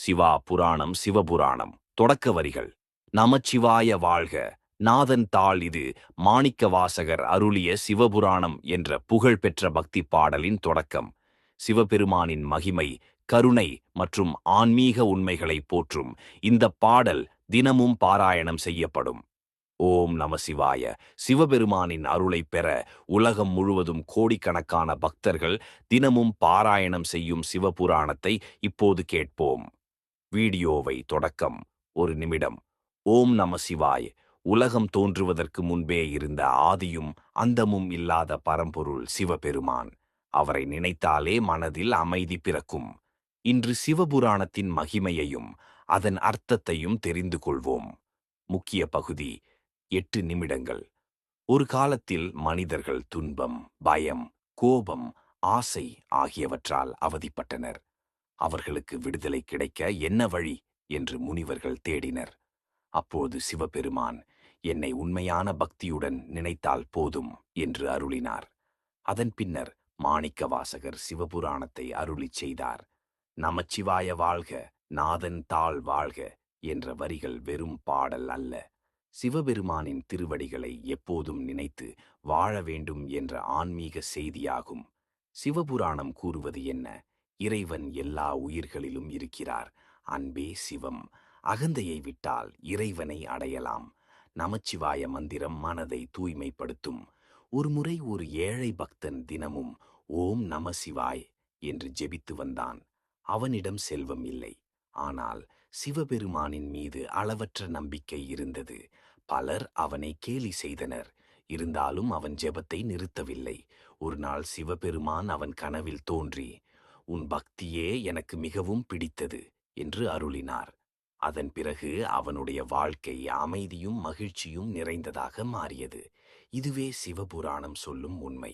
சிவா புராணம் சிவபுராணம் தொடக்க வரிகள். நமச்சிவாய வாழ்க. நாதன் தாள். இது மாணிக்கவாசகர் அருளிய சிவபுராணம் என்ற புகழ்பெற்ற பக்தி பாடலின் தொடக்கம். சிவபெருமானின் மகிமை, கருணை மற்றும் ஆன்மீக உண்மைகளை போற்றும் இந்த பாடல் தினமும் பாராயணம் செய்யப்படும். ஓம் நம சிவாய. சிவபெருமானின் அருளை பெற உலகம் முழுவதும் கோடிக்கணக்கான பக்தர்கள் தினமும் பாராயணம் செய்யும் சிவபுராணத்தை இப்போது கேட்போம். வீடியோவை தொடக்கம் 1 நிமிடம். ஓம் நம சிவாய். உலகம் தோன்றுவதற்கு முன்பே இருந்த ஆதியும் அந்தமும் இல்லாத பரம்பொருள் சிவபெருமான். அவரை நினைத்தாலே மனதில் அமைதி பிறக்கும். இன்று சிவபுராணத்தின் மகிமையையும் அதன் அர்த்தத்தையும் தெரிந்து கொள்வோம். முக்கிய பகுதி 8 நிமிடங்கள். ஒரு காலத்தில் மனிதர்கள் துன்பம், பயம், கோபம், ஆசை ஆகியவற்றால் அவதிப்பட்டனர். அவர்களுக்கு விடுதலை கிடைக்க என்ன வழி என்று முனிவர்கள் தேடினர். அப்போது சிவபெருமான், என்னை உண்மையான பக்தியுடன் நினைத்தால் போதும் என்று அருளினார். அதன் பின்னர் மாணிக்கவாசகர் சிவபுராணத்தை அருளிச் செய்தார். நமச்சிவாய வாழ்க, நாதன் தாள் வாழ்க என்ற வரிகள் வெறும் பாடல் அல்ல, சிவபெருமானின் திருவடிகளை எப்போதும் நினைத்து வாழ வேண்டும் என்ற ஆன்மீக செய்தியாகும். சிவபுராணம் கூறுவது என்ன? இறைவன் எல்லா உயிர்களிலும் இருக்கிறார். அன்பே சிவம். அகந்தையை விட்டால் இறைவனை அடையலாம். நமச்சிவாய மந்திரம் மனதை தூய்மைப்படுத்தும். ஒருமுறை ஒரு ஏழை பக்தன் தினமும் ஓம் நம சிவாய் என்று ஜெபித்து வந்தான். அவனிடம் செல்வம் இல்லை, ஆனால் சிவபெருமானின் மீது அளவற்ற நம்பிக்கை இருந்தது. பலர் அவனை கேலி செய்தனர். இருந்தாலும் அவன் ஜெபத்தை நிறுத்தவில்லை. ஒரு நாள் சிவபெருமான் அவன் கனவில் தோன்றி, உன் பக்தியே எனக்கு மிகவும் பிடித்தது என்று அருளினார். அதன் பிறகு அவனுடைய வாழ்க்கை அமைதியும் மகிழ்ச்சியும் நிறைந்ததாக மாறியது. இதுவே சிவபுராணம் சொல்லும் உண்மை.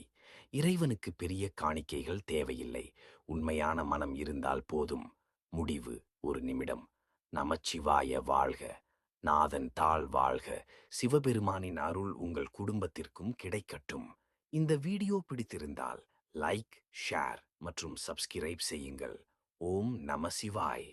இறைவனுக்கு பெரிய காணிக்கைகள் தேவையில்லை, உண்மையான மனம் இருந்தால் போதும். முடிவு 1 நிமிடம். நமச்சிவாய வாழ்க, நாதன் தாள் வாழ்க. சிவபெருமானின் அருள் உங்கள் குடும்பத்திற்கும் கிடைக்கட்டும். இந்த வீடியோ பிடித்திருந்தால் லைக், ஷேர் மற்றும் சப்ஸ்கிரைப் செய்யுங்கள். ஓம் நம சிவாய்.